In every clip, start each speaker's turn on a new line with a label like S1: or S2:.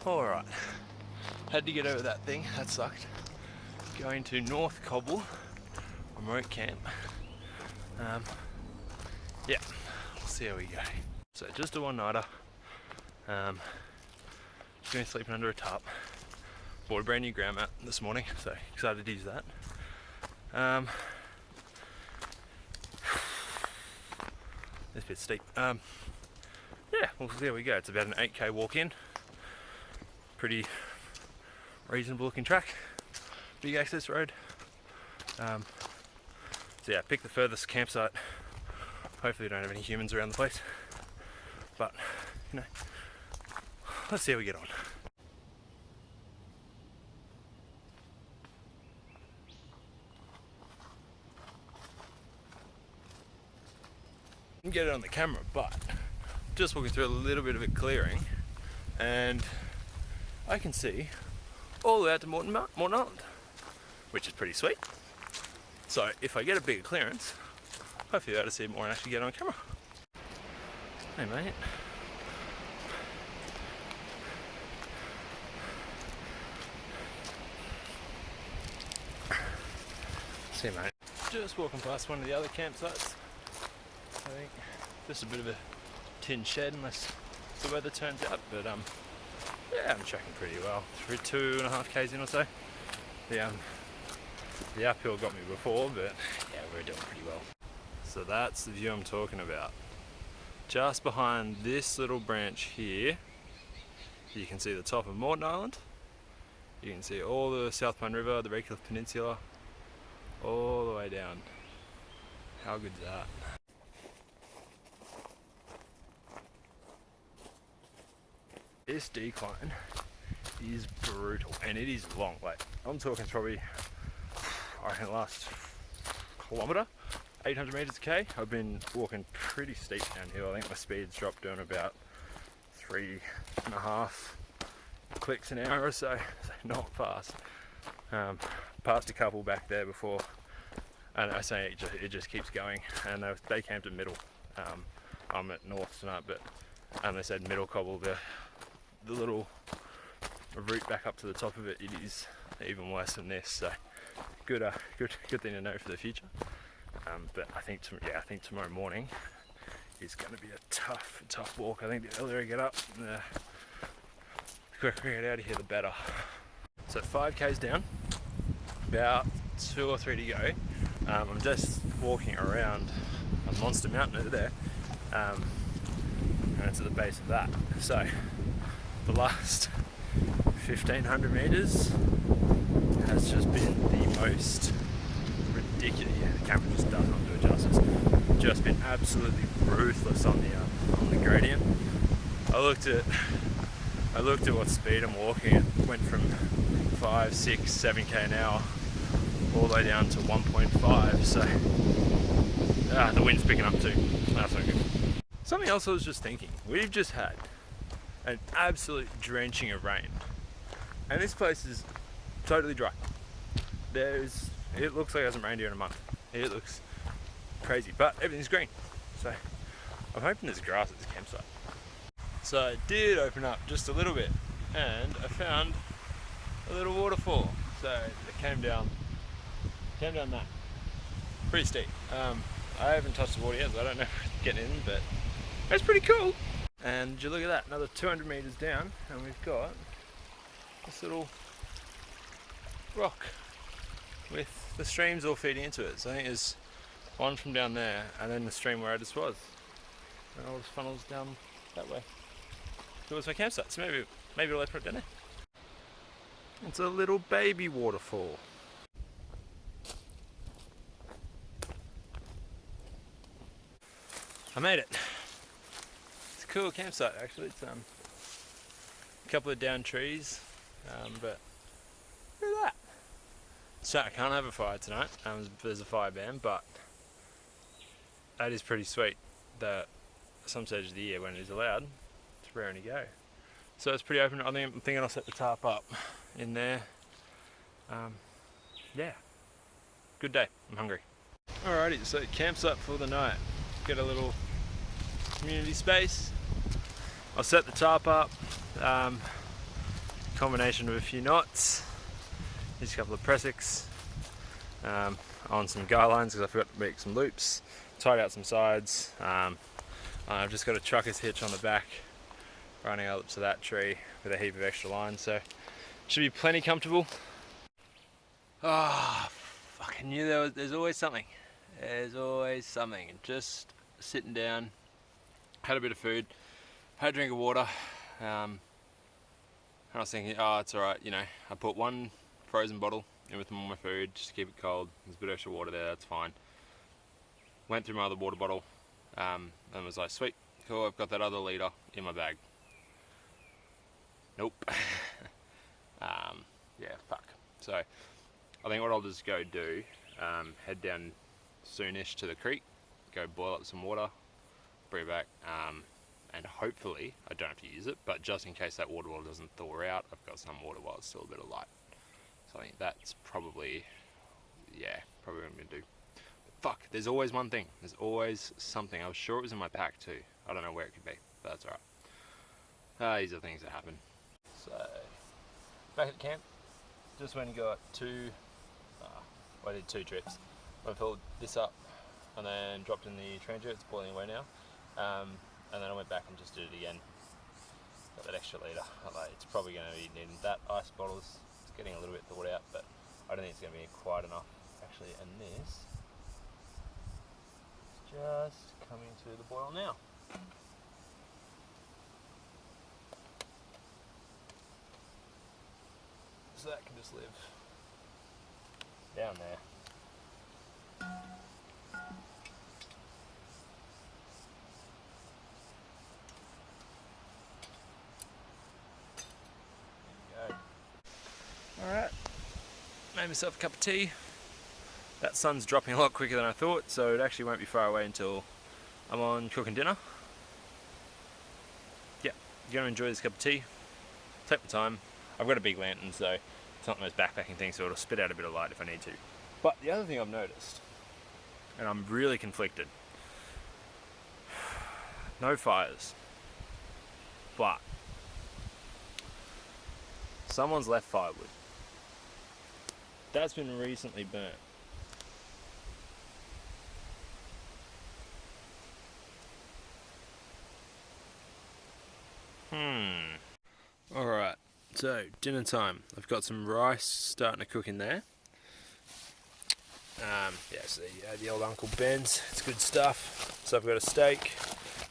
S1: Alright, had to get over that thing, that sucked. Going to North Cobble, remote camp. Yeah, we'll see how we go. So just a one-nighter. Just going to sleeping under a tarp. Bought a brand new ground mat this morning, so excited to use that. This bit's steep. Yeah, we'll see how we go. It's about an 8k walk in. Pretty reasonable looking track. Big access road. So yeah, pick the furthest campsite. Hopefully we don't have any humans around the place. But, you know, let's see how we get on. Didn't get it on the camera, but just walking through a little bit of a clearing and I can see all the way out to Morton Island, which is pretty sweet. So if I get a bigger clearance, hopefully I'll be able to see more and actually get on camera. Hey mate. See you mate. Just walking past one of the other campsites. I think just a bit of a tin shed unless the weather turns out, but yeah, I'm tracking pretty well. Through 2.5 k's in or so. The uphill got me before, but yeah, we're doing pretty well. So that's the view I'm talking about. Just behind this little branch here, you can see the top of Morton Island. You can see all the South Pine River, the Redcliffe Peninsula, all the way down. How good is that? This decline is brutal and it is long. Like, I'm talking probably, I reckon, last kilometre, 800 metres a k. I've been walking pretty steep downhill. I think my speed's dropped down about 3.5 clicks an hour or so, so not fast. Passed a couple back there before, and I say it just keeps going. And they camped at Middle. I'm at North tonight, but they said Middle Cobble, the little route back up to the top of it, it is even worse than this. So good thing to know for the future. But I think tomorrow morning is going to be a tough walk. I think the earlier I get up, the quicker I get out of here, the better. So 5k's down, about 2 or 3 to go. I'm just walking around a monster mountain over there, and it's at the base of that. So the last 1500 meters has just been the most ridiculous. Yeah, the camera just doesn't do it justice. Just been absolutely ruthless on the gradient. I looked at what speed I'm walking. It went from 5, 6, 7k an hour all the way down to 1.5. So the wind's picking up too. That's not good. Something else I was just thinking. We've just had an absolute drenching of rain, and this place is totally dry. It looks like it hasn't rained here in a month. It looks crazy, but everything's green. So I'm hoping there's grass at this campsite. So I did open up just a little bit, and I found a little waterfall. So it came down that. Pretty steep. I haven't touched the water yet, so I don't know if it's getting in, but it's pretty cool. And you look at that, another 200 meters down, and we've got this little rock with the streams all feeding into it. So I think there's one from down there, and then the stream where I just was. And all just funnels down that way towards my campsite. So maybe I'll put it down there. It's a little baby waterfall. I made it. It's a cool campsite actually. It's a couple of down trees, but look at that. So I can't have a fire tonight. There's a fire ban, but that is pretty sweet. That at some stage of the year when it is allowed, it's raring to go. So it's pretty open. I'm thinking I'll set the tarp up in there. Yeah, good day. I'm hungry. Alrighty, so campsite for the night. Get a little community space. I'll set the tarp up. Combination of a few knots. Here's a couple of pressings on some guy lines because I forgot to make some loops. Tied out some sides. I've just got a trucker's hitch on the back running up to that tree with a heap of extra line, so should be plenty comfortable. Ah, I knew there's always something. There's always something. Just sitting down, had a bit of food, had a drink of water, and I was thinking, oh, it's alright, you know, I put one frozen bottle in with all my food just to keep it cold. There's a bit of extra water there, that's fine. Went through my other water bottle and was like, sweet, cool, I've got that other litre in my bag. Nope. Yeah, fuck. So I think what I'll just go do, head down soonish to the creek, go boil up some water, bring it back, and hopefully I don't have to use it, but just in case that water bottle doesn't thaw out, I've got some water while it's still a bit of light. So I think that's probably, yeah, probably what I'm gonna do. But fuck, there's always one thing. There's always something. I was sure it was in my pack too. I don't know where it could be, but that's alright. These are things that happen. So, back at camp, just went and got I did 2 trips. I filled this up and then dropped in the Trangia, it's boiling away now. And then I went back and just did it again. Got that extra litre. It's probably going to be needing that. Ice bottle's getting a little bit thawed out, but I don't think it's going to be quite enough actually. And this is just coming to the boil now. So that can just live down there. There you go. Alright, made myself a cup of tea. That sun's dropping a lot quicker than I thought, so it actually won't be far away until I'm on cooking dinner. Yeah, gonna enjoy this cup of tea. Take my time. I've got a big lantern, so it's not the most backpacking thing, so it'll spit out a bit of light if I need to. But the other thing I've noticed, and I'm really conflicted, no fires, but someone's left firewood. That's been recently burnt. Alright, so dinner time. I've got some rice starting to cook in there. Yeah, so the old Uncle Ben's, it's good stuff. So I've got a steak,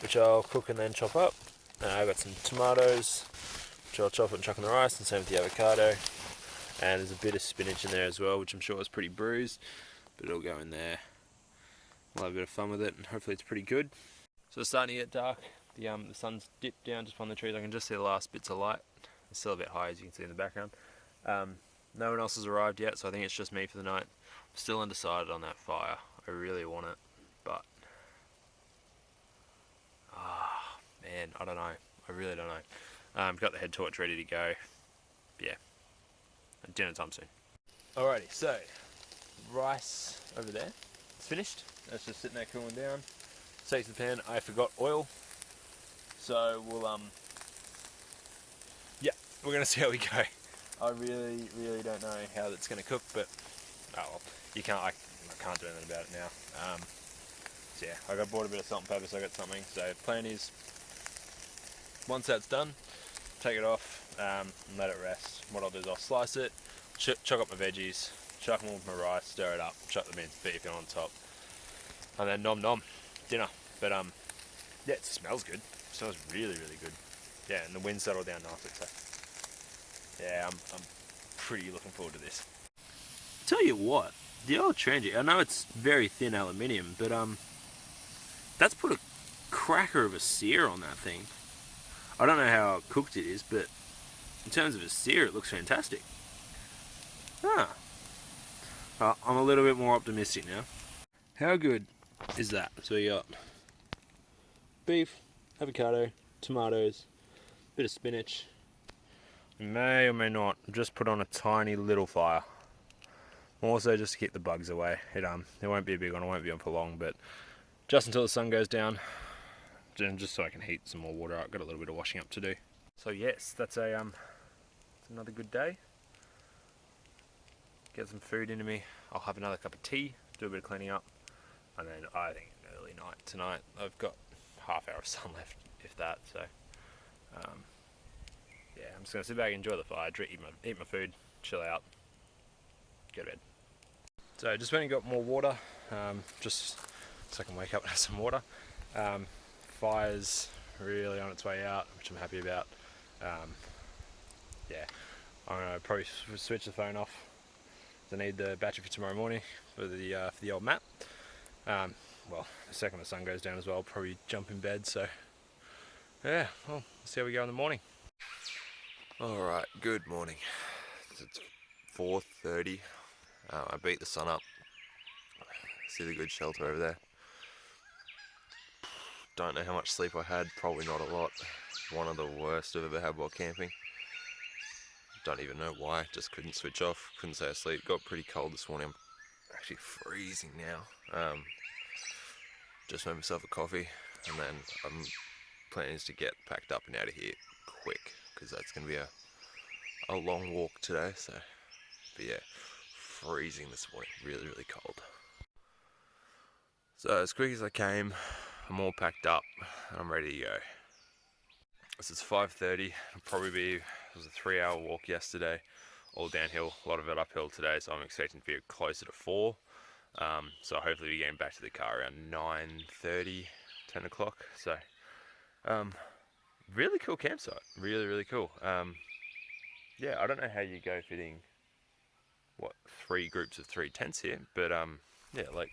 S1: which I'll cook and then chop up. I've got some tomatoes, which I'll chop and chuck in the rice, and same with the avocado. And there's a bit of spinach in there as well, which I'm sure is pretty bruised, but it'll go in there. We'll have a bit of fun with it, and hopefully it's pretty good. So it's starting to get dark. The sun's dipped down just on the trees. I can just see the last bits of light. It's still a bit high, as you can see in the background. No one else has arrived yet, so I think it's just me for the night. I'm still undecided on that fire. I really want it, but man, I don't know. I really don't know. I've got the head torch ready to go. Yeah, dinner time soon. Alrighty, so rice over there. It's finished. That's just sitting there cooling down. Steak to the pan. I forgot oil, so we'll yeah, we're gonna see how we go. I really don't know how that's gonna cook, but oh well, you can't. I can't do anything about it now. So yeah, I bought a bit of salt and pepper, so I got something. So plan is, once that's done, take it off and let it rest. What I'll do is I'll slice it, chuck up my veggies, chuck them with my rice, stir it up, chuck the minced beef in on top, and then nom nom, dinner. But yeah, it smells good. It smells really good. Yeah, and the wind settled down nicely. So yeah, I'm pretty looking forward to this. Tell you what, the old Trangia, I know it's very thin aluminium, but that's put a cracker of a sear on that thing. I don't know how cooked it is, but in terms of a sear, it looks fantastic. I'm a little bit more optimistic now. How good is that? So we got beef, avocado, tomatoes, bit of spinach. We may or may not just put on a tiny little fire. Also just to keep the bugs away. It won't be a big one, it won't be on for long, but just until the sun goes down, and just so I can heat some more water. I've got a little bit of washing up to do. So yes, that's a It's another good day. Get some food into me. I'll have another cup of tea, do a bit of cleaning up, and then I think an early night tonight. I've got half hour of sun left, if that. So yeah, I'm just gonna sit back, enjoy the fire, eat my food, chill out, go to bed. So I just went and got more water, just so I can wake up and have some water. Fire's really on its way out, which I'm happy about. Yeah, I'm gonna probably switch the phone off. I need the battery for tomorrow morning for the old map. Well, the second the sun goes down as well, I'll probably jump in bed. So yeah, well, we'll see how we go in the morning.
S2: Alright, good morning. It's 4:30. I beat the sun up. See the good shelter over there. Don't know how much sleep I had, probably not a lot. One of the worst I've ever had while camping. Don't even know why, just couldn't switch off, couldn't stay asleep. Got pretty cold this morning, I'm actually freezing now. Just made myself a coffee, and then plan is to get packed up and out of here quick, because that's going to be a long walk today. So, but yeah, freezing this morning, really, really cold. So as quick as I came, I'm all packed up and I'm ready to go. This is 5:30. It'll probably be, it was a 3-hour walk yesterday, all downhill, a lot of it uphill today, so I'm expecting to be closer to 4. So hopefully we're getting back to the car around 9:30, 10 o'clock. So really cool campsite, really, really cool. Yeah, I don't know how you go fitting, 3 groups of 3 tents here, but yeah, like,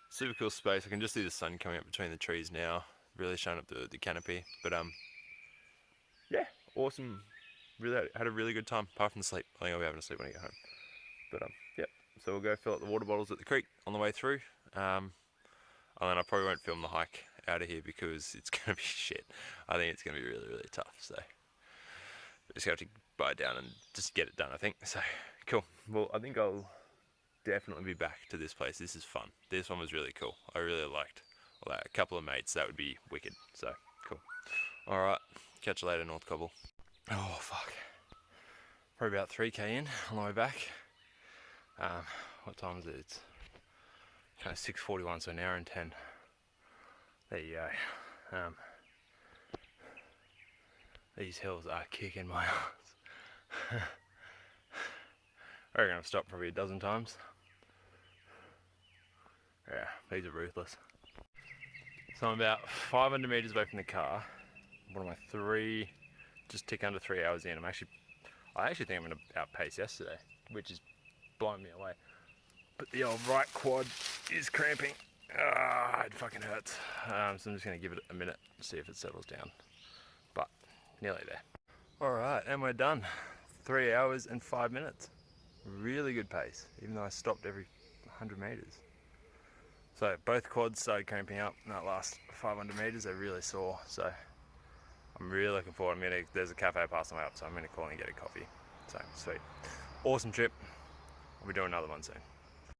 S2: super cool space. I can just see the sun coming up between the trees now, really showing up the canopy. But yeah, awesome. Really had a really good time, apart from the sleep. I think I'll be having to sleep when I get home. But yep. So we'll go fill up the water bottles at the creek on the way through. And then I probably won't film the hike out of here because it's gonna be shit. I think it's gonna be really, really tough. So just have to bite down and just get it done, I think. So cool. Well, I think I'll definitely be back to this place. This is fun. This one was really cool. I really liked a couple of mates. That would be wicked. So cool. All right, catch you later, North Cobble. Oh fuck, probably about 3k in on the way back. What time is it? It's kind of 6:41, so an hour and 10. There you go. These hills are kicking my ass. I reckon I've stopped probably a dozen times. Yeah, these are ruthless. So I'm about 500 meters away from the car. What am I, just tick under 3 hours in. I actually think I'm gonna outpace yesterday, which is blowing me away. But the old right quad is cramping. It fucking hurts. So I'm just gonna give it a minute to see if it settles down. But nearly there. All right, and we're done. 3 hours and 5 minutes. Really good pace, even though I stopped every 100 meters. So both quads started cramping up in that last 500 meters. They're really sore. So I'm really looking forward. There's a cafe passing way up, so I'm gonna call and get a coffee. So sweet, awesome trip. We'll be doing another one soon.